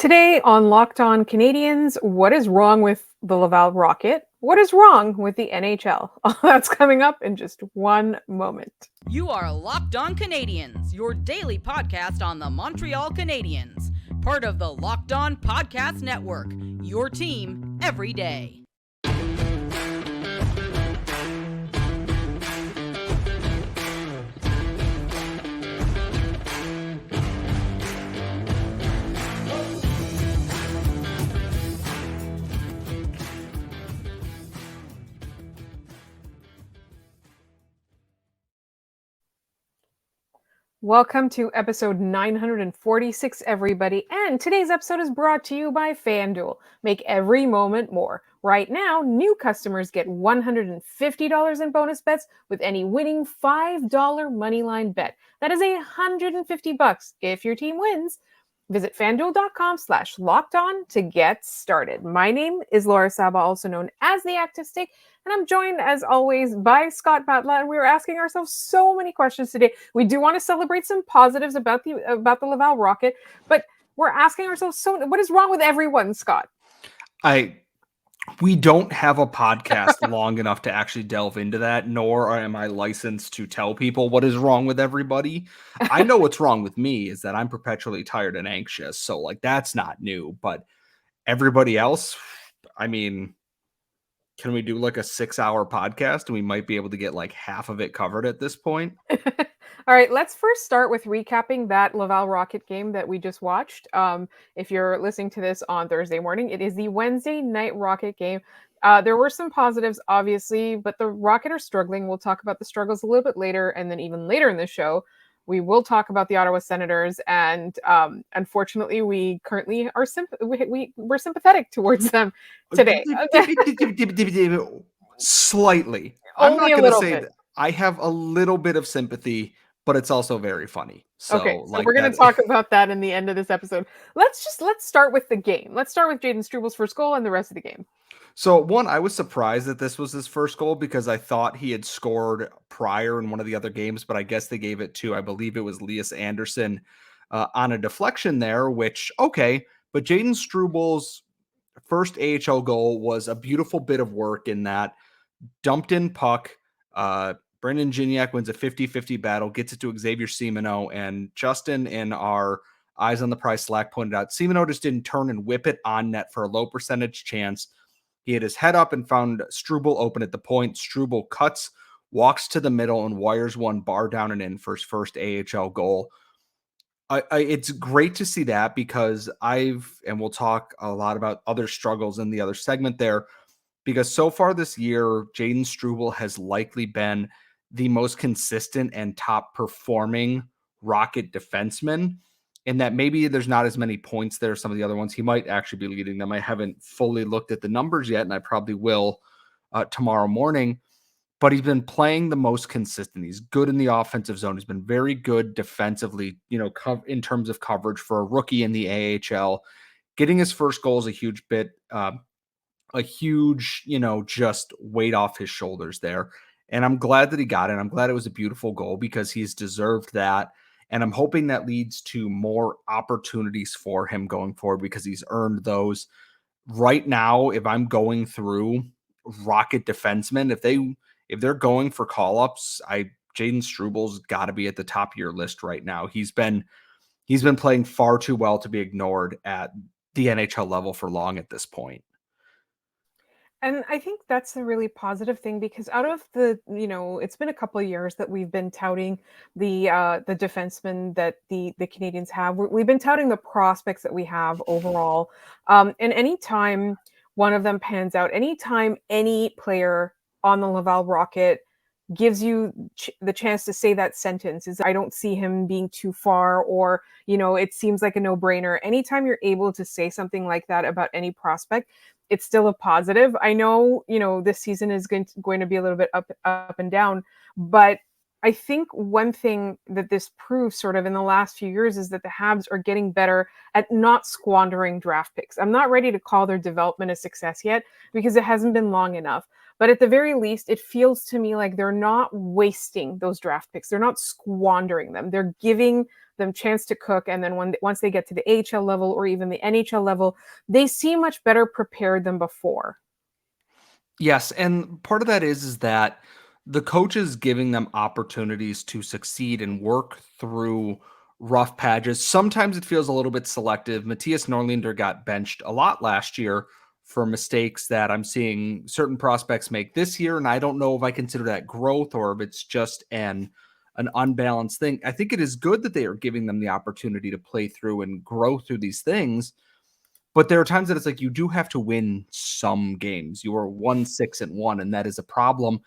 Today on Locked On Canadiens, what is wrong with the Laval Rocket? What is wrong with the NHL? All that's coming up in just one moment. You are Locked On Canadiens, your daily podcast on the Montreal Canadiens, part of the Locked On Podcast Network, your team every day. Welcome to episode 946, everybody. And today's episode is brought to you by FanDuel. Make every moment more. Right now, new customers get $150 in bonus bets with any winning $5 moneyline bet. That is $150 if your team wins. Visit fanduel.com/lockedon to get started. My name is Laura Saba, also known as the Active Stick, and I'm joined, as always, by Scott Batla. And we were asking ourselves so many questions today. We do want to celebrate some positives about the Laval Rocket, but we're asking ourselves, what is wrong with everyone, Scott? We don't have a podcast long enough to actually delve into that, nor am I licensed to tell people what is wrong with everybody. I know what's wrong with me is that I'm perpetually tired and anxious. So that's not new, but everybody else, can we do a 6-hour podcast and we might be able to get half of it covered at this point? All right, let's first start with recapping that Laval Rocket game that we just watched. If you're listening to this on Thursday morning, it is the Wednesday night Rocket game. There were some positives, obviously, but the Rocket are struggling. We'll talk about the struggles a little bit later, and then even later in the show, we will talk about the Ottawa Senators. And unfortunately, we currently are we're sympathetic towards them today. Slightly. I'm not going to say that I have a little bit of sympathy, but it's also very funny. So we're going to talk about that in the end of this episode. Let's start with the game. Let's start with Jayden Struble's first goal and the rest of the game. So one, I was surprised that this was his first goal because I thought he had scored prior in one of the other games, but I guess they gave it to, I believe it was Lias Andersson on a deflection there, which, okay. But Jayden Struble's first AHL goal was a beautiful bit of work in that dumped in puck. Brendan Gignac wins a 50-50 battle, gets it to Xavier Simoneau, and Justin in our Eyes on the Prize Slack pointed out Simoneau just didn't turn and whip it on net for a low percentage chance. He had his head up and found Struble open at the point. Struble cuts, walks to the middle, and wires one bar down and in for his first AHL goal. It's great to see that because and we'll talk a lot about other struggles in the other segment there, because so far this year, Jayden Struble has likely been the most consistent and top performing Rocket defenseman, and that maybe there's not as many points there as some of the other ones. He might actually be leading them. I haven't fully looked at the numbers yet, and I probably will tomorrow morning, but he's been playing the most consistent. He's good in the offensive zone. He's been very good defensively, in terms of coverage for a rookie in the AHL. Getting his first goal is a huge bit, just weight off his shoulders there. And I'm glad that he got it. I'm glad it was a beautiful goal because he's deserved that. And I'm hoping that leads to more opportunities for him going forward because he's earned those. Right now, if I'm going through Rocket defensemen, if they're going for call-ups, Jayden Struble's got to be at the top of your list right now. He's been playing far too well to be ignored at the NHL level for long at this point. And I think that's a really positive thing because out of it's been a couple of years that we've been touting the defensemen that the Canadiens have. We've been touting the prospects that we have overall. And anytime one of them pans out, anytime any player on the Laval Rocket gives you the chance to say that sentence is, I don't see him being too far, or, it seems like a no-brainer. Anytime you're able to say something like that about any prospect, it's still a positive. I know, this season is going to be a little bit up and down, but I think one thing that this proves sort of in the last few years is that the Habs are getting better at not squandering draft picks. I'm not ready to call their development a success yet because it hasn't been long enough. But at the very least, it feels to me like they're not wasting those draft picks. They're not squandering them. They're giving them chance to cook. And then once they get to the AHL level or even the NHL level, they seem much better prepared than before. Yes, and part of that is that the coach is giving them opportunities to succeed and work through rough patches. Sometimes it feels a little bit selective. Matthias Norlinder got benched a lot last year for mistakes that I'm seeing certain prospects make this year, and I don't know if I consider that growth or if it's just an unbalanced thing. I think it is good that they are giving them the opportunity to play through and grow through these things. But there are times that it's like you do have to win some games. You are 1-6-1, and that is a problem.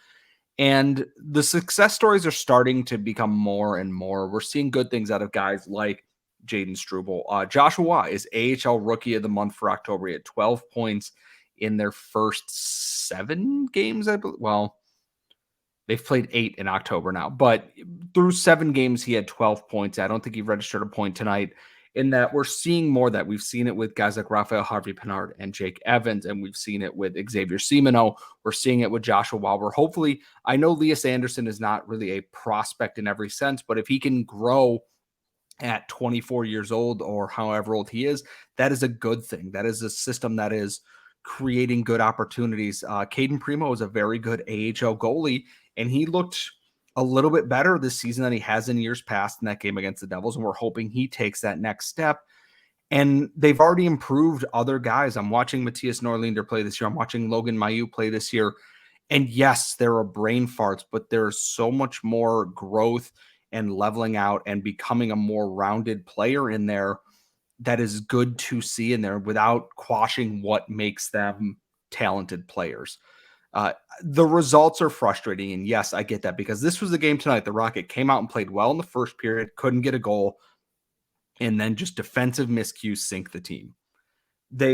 And the success stories are starting to become more and more. We're seeing good things out of guys like Jayden Struble. Joshua Waugh is AHL Rookie of the Month for October. He had 12 points in their first 7 games, I believe. Well, they've played 8 in October now, but through 7 games, he had 12 points. I don't think he registered a point tonight. In that we're seeing more that we've seen it with guys like Raphael Harvey-Pinard and Jake Evans, and we've seen it with Xavier Simoneau. We're seeing it with Joshua Waugh. Hopefully, I know Lias Andersson is not really a prospect in every sense, but if he can grow at 24 years old or however old he is, that is a good thing. That is a system that is creating good opportunities. Caden Primo is a very good AHL goalie, and he looked a little bit better this season than he has in years past in that game against the Devils, and we're hoping he takes that next step. And they've already improved other guys. I'm watching Matthias Norlinder play this year. I'm watching Logan Mailloux play this year. And yes, there are brain farts, but there's so much more growth and leveling out and becoming a more rounded player in there that is good to see in there without quashing what makes them talented players. The results are frustrating. And yes, I get that because this was the game tonight. The Rocket came out and played well in the first period, couldn't get a goal, and then just defensive miscues sink the team. They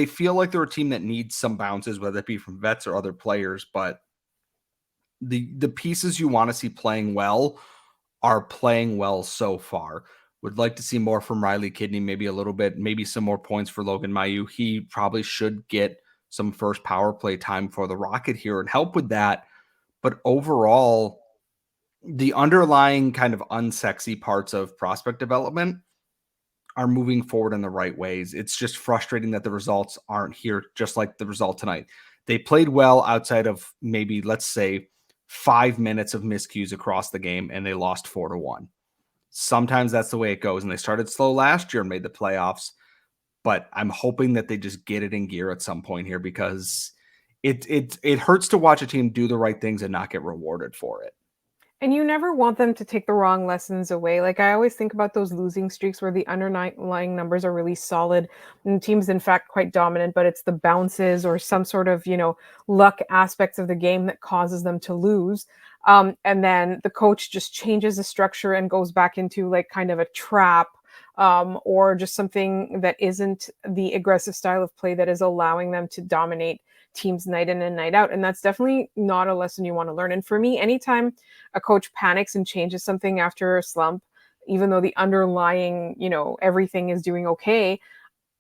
feel like they're a team that needs some bounces, whether it be from vets or other players, but the pieces you want to see playing well are playing well so far. Would like to see more from Riley Kidney, maybe a little bit, maybe some more points for Logan Mailloux. He probably should get some first power play time for the Rocket here and help with that. But overall, the underlying kind of unsexy parts of prospect development are moving forward in the right ways. It's just frustrating that the results aren't here, just like the result tonight. They played well outside of maybe, let's say, 5 minutes of miscues across the game, and they lost 4-1. Sometimes that's the way it goes. And they started slow last year and made the playoffs. But I'm hoping that they just get it in gear at some point here because it hurts to watch a team do the right things and not get rewarded for it. And you never want them to take the wrong lessons away. Like I always think about those losing streaks where the underlying numbers are really solid and the team's in fact quite dominant, but it's the bounces or some sort of, luck aspects of the game that causes them to lose. And then the coach just changes the structure and goes back into like kind of a trap, or just something that isn't the aggressive style of play that is allowing them to dominate teams night in and night out. And that's definitely not a lesson you want to learn. And for me, anytime a coach panics and changes something after a slump, even though the underlying, everything is doing okay,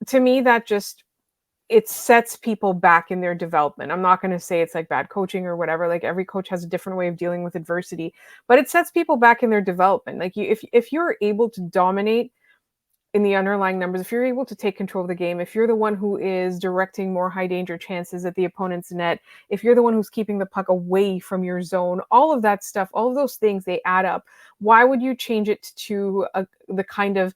to me, that just, it sets people back in their development. I'm not going to say it's like bad coaching or whatever. Like every coach has a different way of dealing with adversity, but it sets people back in their development. Like if you're able to dominate in the underlying numbers, if you're able to take control of the game, if you're the one who is directing more high danger chances at the opponent's net, if you're the one who's keeping the puck away from your zone, all of that stuff, all of those things, they add up. Why would you change it to the kind of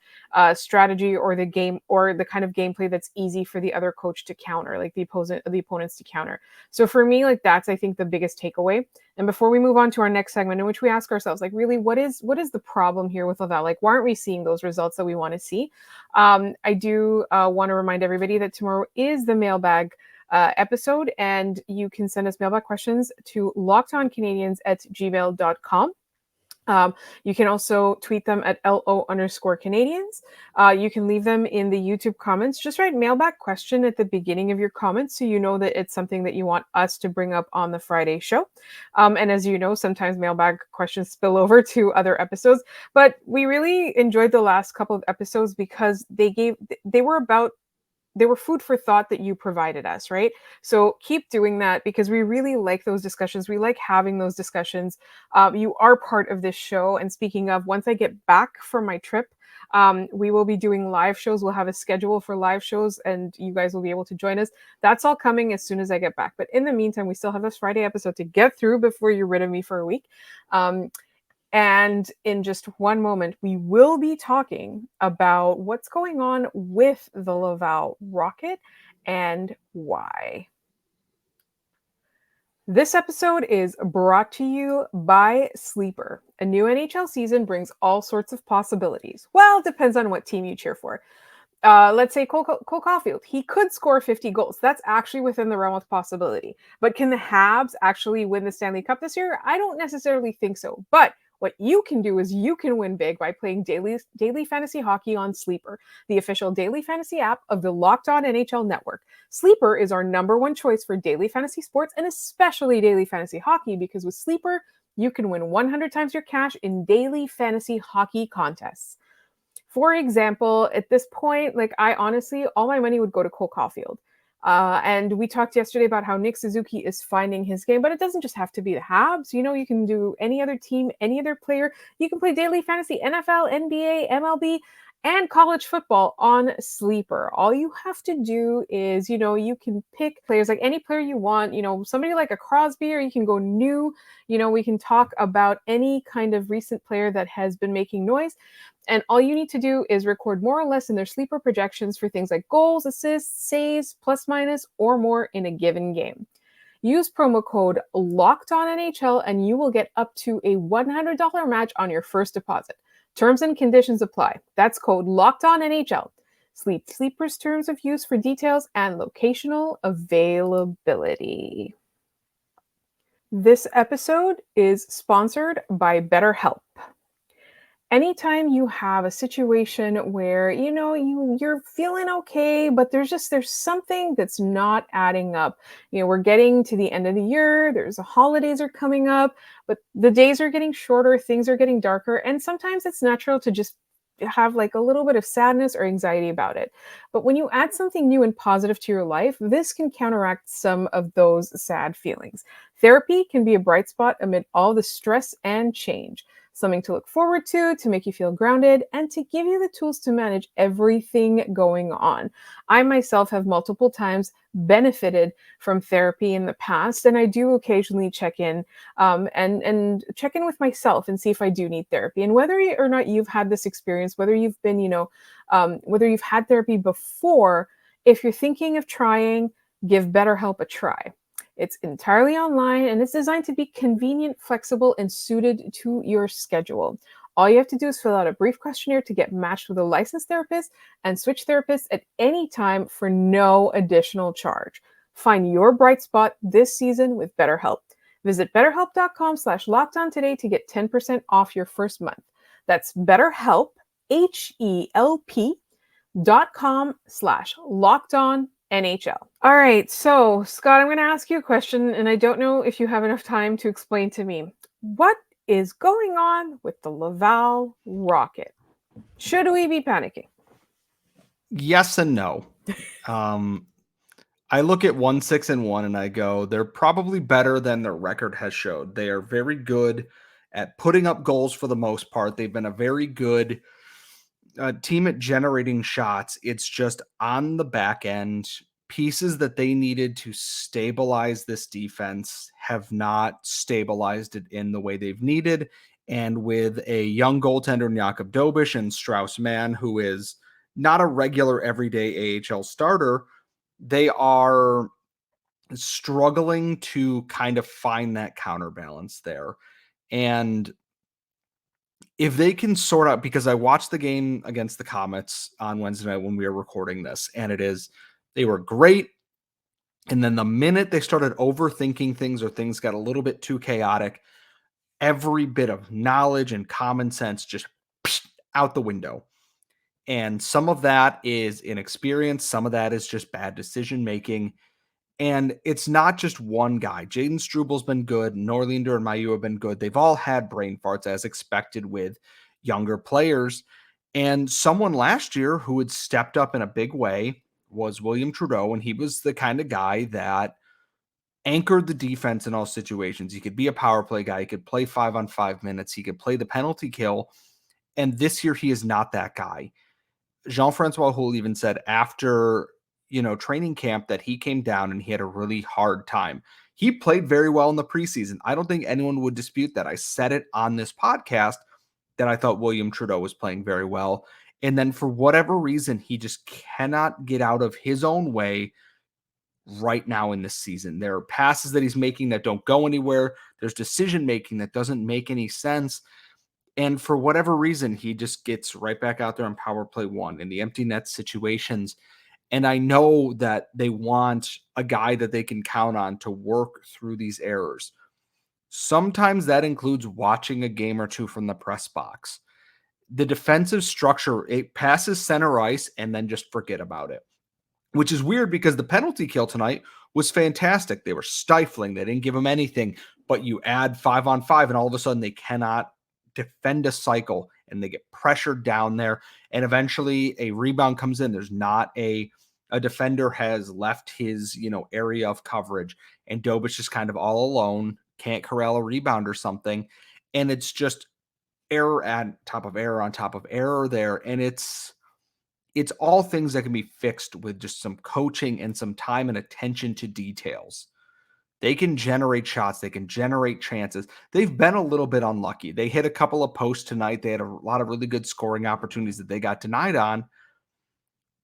strategy or the game or the kind of gameplay that's easy for the other coach to counter, like the opponents to counter? So for me, like that's, I think, the biggest takeaway. And before we move on to our next segment, in which we ask ourselves, like, really, what is the problem here with Laval? Like, why aren't we seeing those results that we want to see? I do want to remind everybody that tomorrow is the mailbag episode, and you can send us mailbag questions to lockedoncanadians@gmail.com. You can also tweet them at LO_Canadians. You can leave them in the YouTube comments. Just write mailbag question at the beginning of your comments so you know that it's something that you want us to bring up on the Friday show. And as you know, sometimes mailbag questions spill over to other episodes, but we really enjoyed the last couple of episodes because they were about they were food for thought that you provided us, right? So keep doing that because we really like those discussions. We like having those discussions. You are part of this show. And speaking of, once I get back from my trip, we will be doing live shows. We'll have a schedule for live shows, and you guys will be able to join us. That's all coming as soon as I get back. But in the meantime, we still have this Friday episode to get through before you're rid of me for a week. And in just one moment, we will be talking about what's going on with the Laval Rocket and why. This episode is brought to you by Sleeper. A new NHL season brings all sorts of possibilities. Well, it depends on what team you cheer for. Let's say Cole Caulfield. He could score 50 goals. That's actually within the realm of possibility. But can the Habs actually win the Stanley Cup this year? I don't necessarily think so. But what you can do is you can win big by playing daily fantasy hockey on Sleeper, the official daily fantasy app of the Locked On NHL network. Sleeper is our number one choice for daily fantasy sports and especially daily fantasy hockey because with Sleeper, you can win 100 times your cash in daily fantasy hockey contests. For example, at this point, like I honestly, all my money would go to Cole Caulfield. And we talked yesterday about how Nick Suzuki is finding his game, but it doesn't just have to be the Habs. You know, you can do any other team, any other player. You can play daily fantasy, NFL, NBA, MLB, and college football on Sleeper. All you have to do is, you can pick players like any player you want, somebody like a Crosby, or you can go new. We can talk about any kind of recent player that has been making noise. And all you need to do is record more or less in their Sleeper projections for things like goals, assists, saves, plus minus, or more in a given game. Use promo code LOCKEDONNHL and you will get up to a $100 match on your first deposit. Terms and conditions apply. That's code LOCKEDONNHL. Sleeper's terms of use for details and locational availability. This episode is sponsored by BetterHelp. Anytime you have a situation where you're feeling okay, but there's something that's not adding up. We're getting to the end of the year, the holidays are coming up, but the days are getting shorter, things are getting darker, and sometimes it's natural to just have like a little bit of sadness or anxiety about it. But when you add something new and positive to your life, this can counteract some of those sad feelings. Therapy can be a bright spot amid all the stress and change. Something to look forward to make you feel grounded, and to give you the tools to manage everything going on. I myself have multiple times benefited from therapy in the past, and I do occasionally check in and check in with myself and see if I do need therapy. And whether or not you've had this experience, whether you've been, whether you've had therapy before, if you're thinking of trying, give BetterHelp a try. It's entirely online and it's designed to be convenient, flexible, and suited to your schedule. All you have to do is fill out a brief questionnaire to get matched with a licensed therapist and switch therapists at any time for no additional charge. Find your bright spot this season with BetterHelp. Visit betterhelp.com/lockedon today to get 10% off your first month. That's BetterHelp, HELP.com/lockedon NHL. All right, so Scott, I'm going to ask you a question, and I don't know if you have enough time to explain to me. What is going on with the Laval Rocket? Should we be panicking? Yes and no. I look at 1-6-1 and I go, they're probably better than their record has showed. They are very good at putting up goals for the most part. They've been a very good team at generating shots. It's just on the back end, pieces that they needed to stabilize this defense have not stabilized it in the way they've needed. And with a young goaltender, Jakub Dobish, and Strauss Mann, who is not a regular everyday AHL starter, they are struggling to kind of find that counterbalance there. And if they can sort out, because I watched the game against the Comets on Wednesday night when we were recording this, and they were great. And then the minute they started overthinking things or things got a little bit too chaotic, every bit of knowledge and common sense just out the window. And some of that is inexperience. Some of that is just bad decision making. And it's not just one guy. Jayden Struble's been good. Norlinder and Mailloux have been good. They've all had brain farts as expected with younger players. And someone last year who had stepped up in a big way was William Trudeau, and he was the kind of guy that anchored the defense in all situations. He could be a power play guy. He could play 5-on-5 minutes. He could play the penalty kill. And this year, he is not that guy. Jean-Francois Houle even said after, training camp that he came down and he had a really hard time. He played very well in the preseason. I don't think anyone would dispute that. I said it on this podcast that I thought William Trudeau was playing very well. And then for whatever reason, he just cannot get out of his own way right now in this season. There are passes that he's making that don't go anywhere. There's decision making that doesn't make any sense. And for whatever reason, he just gets right back out there on power play one in the empty net situations. And I know that they want a guy that they can count on to work through these errors. Sometimes that includes watching a game or two from the press box. The defensive structure, it passes center ice and then just forget about it, which is weird because the penalty kill tonight was fantastic. They were stifling. They didn't give them anything, but you add 5-on-5 and all of a sudden they cannot defend a cycle and they get pressured down there. And eventually a rebound comes in. There's not a defender has left his, area of coverage and Dobich is kind of all alone, can't corral a rebound or something. And it's just error on top of error on top of error there. And it's all things that can be fixed with just some coaching and some time and attention to details. They can generate shots. They can generate chances. They've been a little bit unlucky. They hit a couple of posts tonight. They had a lot of really good scoring opportunities that they got denied on.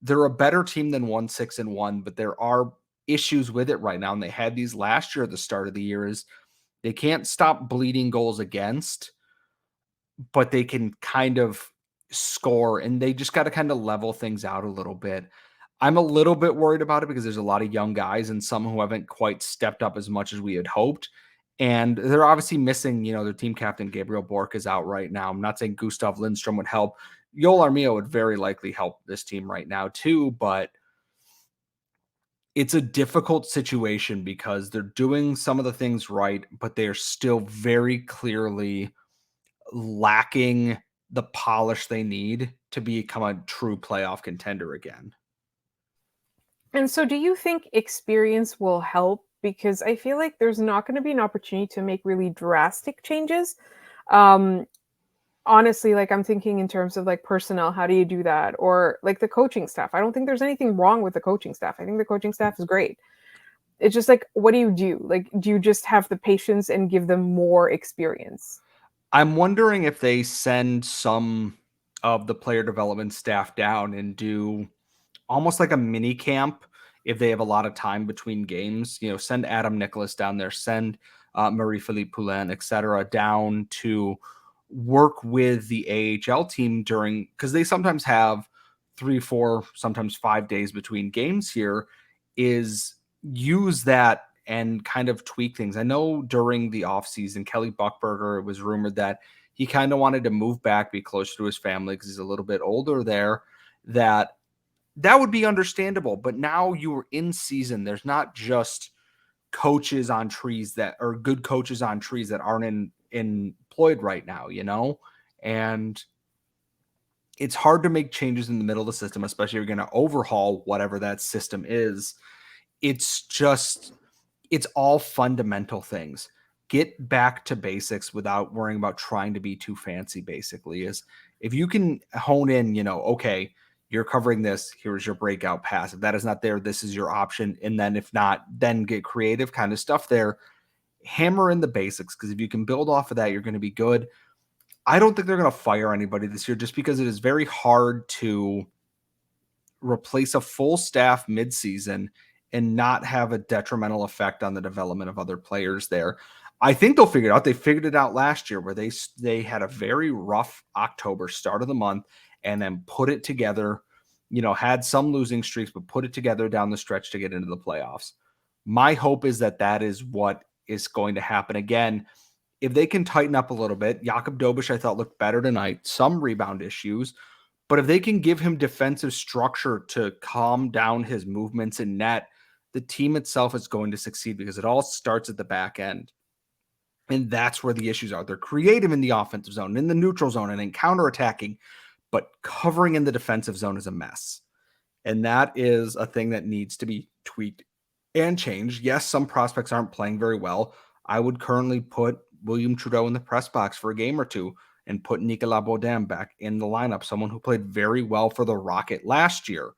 They're a better team than 1-6-1, but there are issues with it right now. And they had these last year at the start of the year is they can't stop bleeding goals against, but they can kind of score, and they just got to kind of level things out a little bit. I'm a little bit worried about it because there's a lot of young guys and some who haven't quite stepped up as much as we had hoped. And they're obviously missing, their team captain, Gabriel Bork, is out right now. I'm not saying Gustav Lindstrom would help. Yoel Armia would very likely help this team right now too, but it's a difficult situation because they're doing some of the things right, but they are still very clearly lacking the polish they need to become a true playoff contender again. And so do you think experience will help? Because I feel like there's not going to be an opportunity to make really drastic changes. Um, Honestly, like I'm thinking in terms of like personnel, how do you do that? Or like the coaching staff. I don't think there's anything wrong with the coaching staff. I think the coaching staff is great. It's just like, what do you do? Like, do you just have the patience and give them more experience? I'm wondering if they send some of the player development staff down and do almost like a mini camp if they have a lot of time between games. Send Adam Nicholas down there, send Marie-Philippe Poulin, etc., down to work with the AHL team because they sometimes have 3, 4, sometimes 5 days between games here, is use that and kind of tweak things. I know during the offseason, Kelly Buchberger, it was rumored that he kind of wanted to move back, be closer to his family because he's a little bit older there, that would be understandable. But now you are in season. There's not just coaches on trees that are good coaches on trees that aren't employed right now, and it's hard to make changes in the middle of the system, especially if you're going to overhaul whatever that system is. It's all fundamental things. Get back to basics without worrying about trying to be too fancy, basically, is if you can hone in, okay, you're covering this, here's your breakout pass. If that is not there, this is your option. And then if not, then get creative kind of stuff there. Hammer in the basics, because if you can build off of that, you're going to be good. I don't think they're going to fire anybody this year just because it is very hard to replace a full staff midseason and not have a detrimental effect on the development of other players there. I think they'll figure it out. They figured it out last year where they had a very rough October, start of the month, and then put it together, had some losing streaks, but put it together down the stretch to get into the playoffs. My hope is that is what is going to happen again. If they can tighten up a little bit, Jakub Dobich, I thought, looked better tonight, some rebound issues, but if they can give him defensive structure to calm down his movements in net, the team itself is going to succeed because it all starts at the back end. And that's where the issues are. They're creative in the offensive zone, in the neutral zone, and in counterattacking, but covering in the defensive zone is a mess. And that is a thing that needs to be tweaked and changed. Yes, some prospects aren't playing very well. I would currently put William Trudeau in the press box for a game or two and put Nicolas Baudin back in the lineup, someone who played very well for the Rocket last year.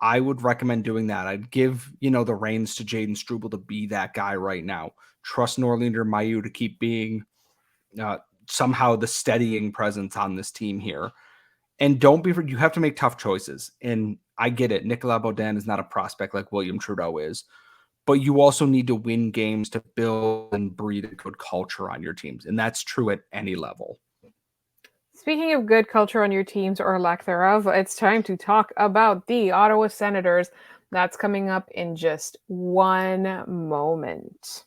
I would recommend doing that. I'd give, the reins to Jayden Struble to be that guy right now. Trust Norlinder Mailloux to keep being somehow the steadying presence on this team here. And don't be, you have to make tough choices. And I get it. Nicolas Baudin is not a prospect like William Trudeau is, but you also need to win games to build and breed a good culture on your teams. And that's true at any level. Speaking of good culture on your teams or lack thereof, it's time to talk about the Ottawa Senators. That's coming up in just one moment.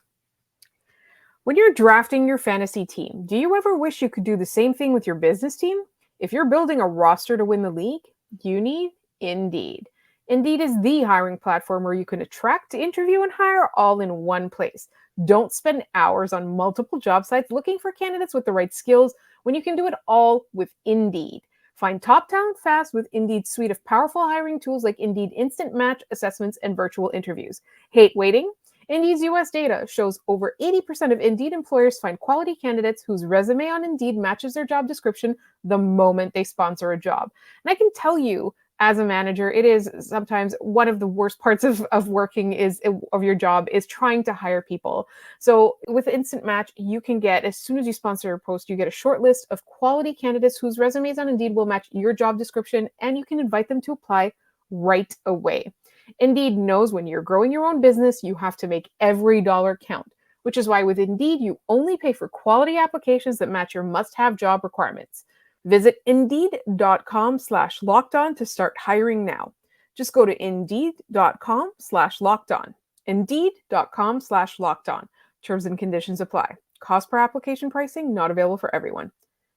When you're drafting your fantasy team, do you ever wish you could do the same thing with your business team? If you're building a roster to win the league, you need Indeed. Indeed is the hiring platform where you can attract, interview, and hire all in one place. Don't spend hours on multiple job sites looking for candidates with the right skills when you can do it all with Indeed. Find top talent fast with Indeed's suite of powerful hiring tools like Indeed Instant Match assessments and virtual interviews. Hate waiting? Indeed's US data shows over 80% of Indeed employers find quality candidates whose resume on Indeed matches their job description the moment they sponsor a job. And I can tell you, as a manager, it is sometimes one of the worst parts of working of your job is trying to hire people. So with Instant Match, you can get, as soon as you sponsor a post, you get a short list of quality candidates whose resumes on Indeed will match your job description, and you can invite them to apply right away. Indeed knows when you're growing your own business, you have to make every dollar count, which is why with Indeed, you only pay for quality applications that match your must-have job requirements. Visit Indeed.com/lockedon to start hiring now. Just go to Indeed.com/lockedon. Indeed.com/lockedon. Terms and conditions apply. Cost per application pricing not available for everyone.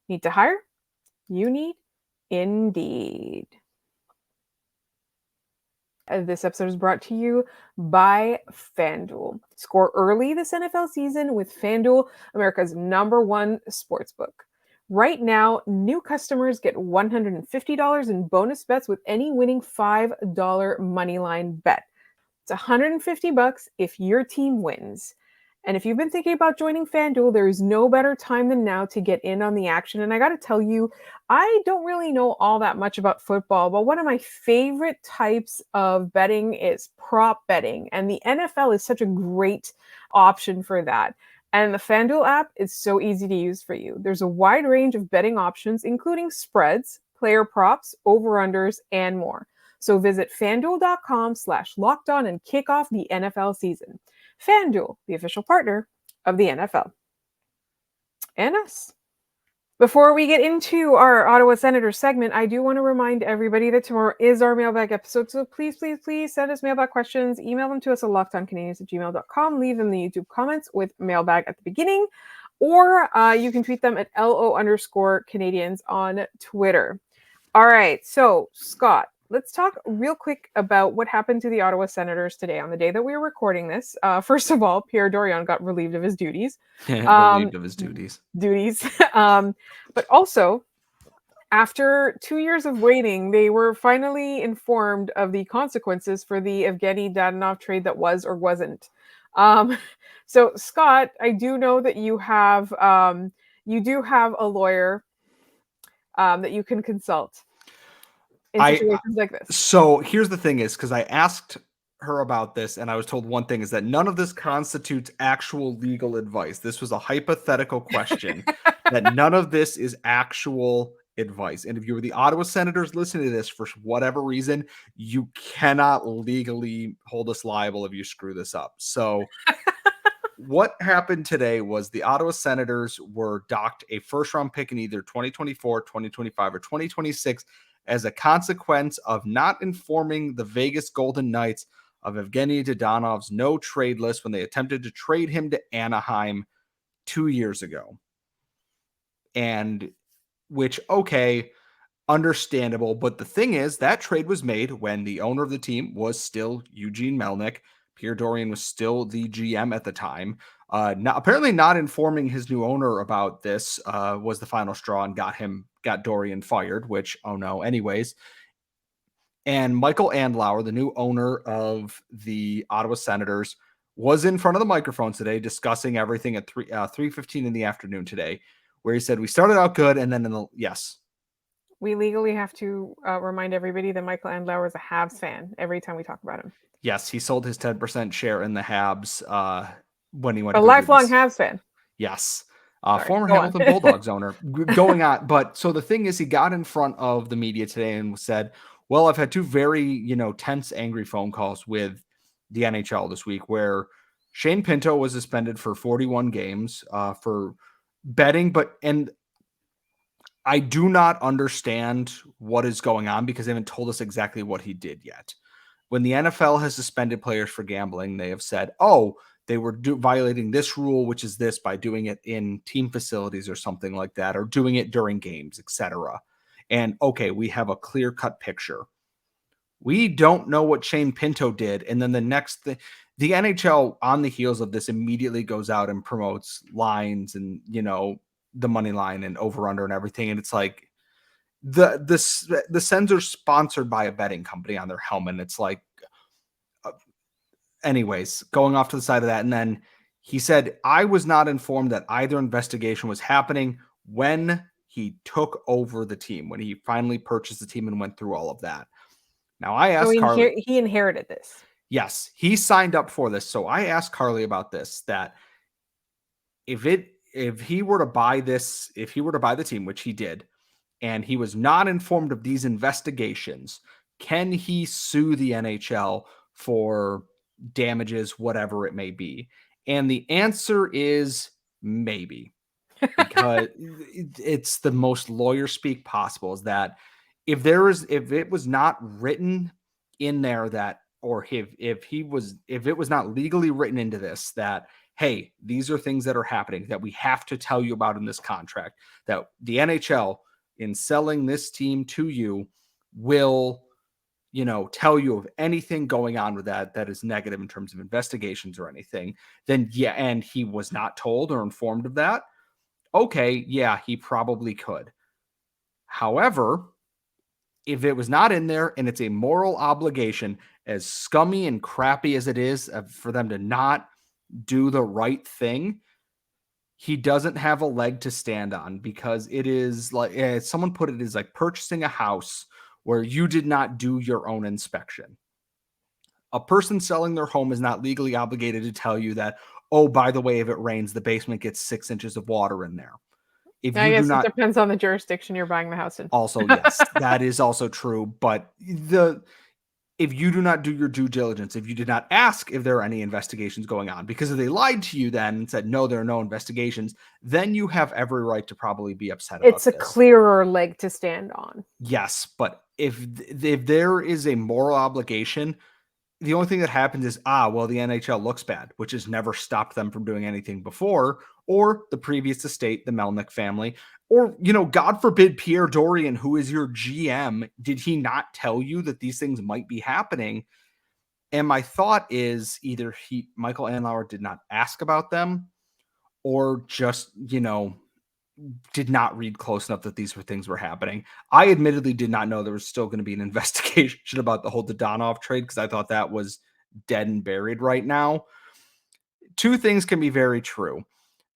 Need to hire? You need Indeed. This episode is brought to you by FanDuel. Score early this NFL season with FanDuel, America's #1 sportsbook. Right now, new customers get $150 in bonus bets with any winning $5 moneyline bet. It's $150 if your team wins. And if you've been thinking about joining FanDuel, there is no better time than now to get in on the action. And I got to tell you, I don't really know all that much about football, but one of my favorite types of betting is prop betting. And the NFL is such a great option for that. And the FanDuel app is so easy to use for you. There's a wide range of betting options, including spreads, player props, over-unders, and more. So visit FanDuel.com/lockedon and kick off the NFL season. FanDuel, the official partner of the NFL. And us. Before we get into our Ottawa Senators segment, I do want to remind everybody that tomorrow is our mailbag episode. So please, please, please send us mailbag questions. Email them to us at lockedoncanadians@gmail.com. Leave them in the YouTube comments with mailbag at the beginning. Or you can tweet them at LO_Canadians on Twitter. All right. So, Scott, let's talk real quick about what happened to the Ottawa Senators today on the day that we were recording this. First of all, Pierre Dorion got relieved of his duties. Relieved of his duties. But also, after 2 years of waiting, they were finally informed of the consequences for the Evgeny Dadonov trade that was or wasn't. So, Scott, I do know that you have a lawyer that you can consult in situations like this. So here's the thing is, because I asked her about this and I was told one thing is that none of this constitutes actual legal advice. This was a hypothetical question, that none of this is actual advice. And if you were the Ottawa Senators listening to this for whatever reason, you cannot legally hold us liable if you screw this up. So what happened today was the Ottawa Senators were docked a first-round pick in either 2024, 2025, or 2026 as a consequence of not informing the Vegas Golden Knights of Evgeny Dadonov's no-trade list when they attempted to trade him to Anaheim 2 years ago. And which, okay, understandable. But the thing is, that trade was made when the owner of the team was still Eugene Melnyk. Pierre Dorion was still the GM at the time. Apparently not informing his new owner about this was the final straw and got Dorion fired, which, oh no. Anyways, And Michael Andlauer, the new owner of the Ottawa Senators, was in front of the microphone today discussing everything at 3:15 in the afternoon today, where he said, we started out good, and then yes. We legally have to remind everybody that Michael Andlauer is a Habs fan every time we talk about him. Yes, he sold his 10% share in the Habs when he went A to go do lifelong this. Habs fan. Yes. Sorry, Former go Hamilton on. Bulldogs owner. Going on. But so the thing is, he got in front of the media today and said, well, I've had two very, tense, angry phone calls with the NHL this week where Shane Pinto was suspended for 41 games for betting. And I do not understand what is going on because they haven't told us exactly what he did yet. When the NFL has suspended players for gambling, they have said, oh, they were violating this rule, which is this, by doing it in team facilities or something like that, or doing it during games, etc. And okay, we have a clear-cut picture. We don't know what Shane Pinto did. And then the next thing, the NHL on the heels of this immediately goes out and promotes lines and, the money line and over under and everything. And it's like the Sens are sponsored by a betting company on their helmet. It's like, anyways, going off to the side of that. And then he said, I was not informed that either investigation was happening when he took over the team, when he finally purchased the team and went through all of that. Now I asked Carly. He inherited this. Yes, he signed up for this. So I asked Carly about this, that if he were to buy the team, which he did, and he was not informed of these investigations, can he sue the NHL for damages, whatever it may be? And the answer is maybe, because it's the most lawyer speak possible, is that if it was not written in there that, or if it was not legally written into this that, hey, these are things that are happening that we have to tell you about in this contract, that the NHL in selling this team to you will, tell you of anything going on with that is negative in terms of investigations or anything, then yeah, and he was not told or informed of that, okay, yeah, he probably could. However, if it was not in there and it's a moral obligation, as scummy and crappy as it is for them to not do the right thing, he doesn't have a leg to stand on, because it is like, someone put it, is like purchasing a house where you did not do your own inspection. A person selling their home is not legally obligated to tell you that, oh, by the way, if it rains, the basement gets 6 inches of water in there. If I you do guess it not, depends on the jurisdiction you're buying the house in. also, yes, that is also true. But if you do not do your due diligence, if you did not ask if there are any investigations going on, because if they lied to you then and said, no, there are no investigations, then you have every right to probably be upset about It's a this. clearer leg to stand on. Yes, but if there is a moral obligation, the only thing that happens is, well, the NHL looks bad, which has never stopped them from doing anything before, or the previous estate, the Melnick family, or, God forbid, Pierre Dorian, who is your GM, did he not tell you that these things might be happening? And my thought is either Michael Andlauer did not ask about them, or just, did not read close enough that these things were happening. I admittedly did not know there was still going to be an investigation about the whole Dodonov trade, because I thought that was dead and buried right now. Two things can be very true: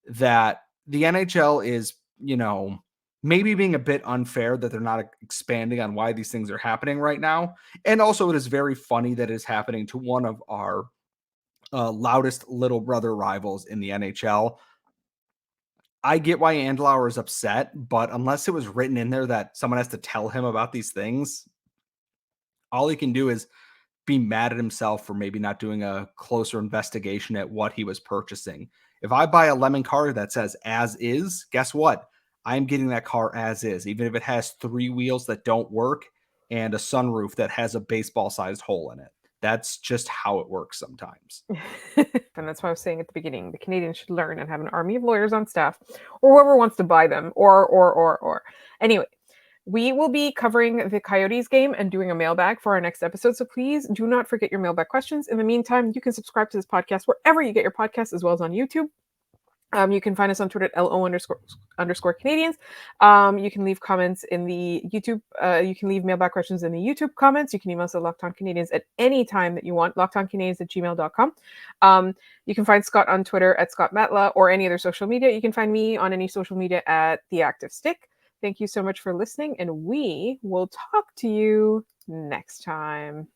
that the NHL is, maybe being a bit unfair that they're not expanding on why these things are happening right now. And also, it is very funny that it is happening to one of our loudest little brother rivals in the NHL. I get why Andlauer is upset, but unless it was written in there that someone has to tell him about these things, all he can do is be mad at himself for maybe not doing a closer investigation at what he was purchasing. If I buy a lemon car that says as is, guess what? I'm getting that car as is, even if it has 3 wheels that don't work and a sunroof that has a baseball-sized hole in it. That's just how it works sometimes. And that's why I was saying at the beginning, the Canadians should learn and have an army of lawyers on staff, or whoever wants to buy them, or. Anyway, we will be covering the Coyotes game and doing a mailbag for our next episode. So please do not forget your mailbag questions. In the meantime, you can subscribe to this podcast wherever you get your podcasts, as well as on YouTube. You can find us on Twitter at LO_Canadians. You can leave comments in the YouTube. You can leave mailbag questions in the YouTube comments. You can email us at LockedOnCanadians at any time that you want, LockedOnCanadians@gmail.com. You can find Scott on Twitter at Scott Matla or any other social media. You can find me on any social media at The Active Stick. Thank you so much for listening, and we will talk to you next time.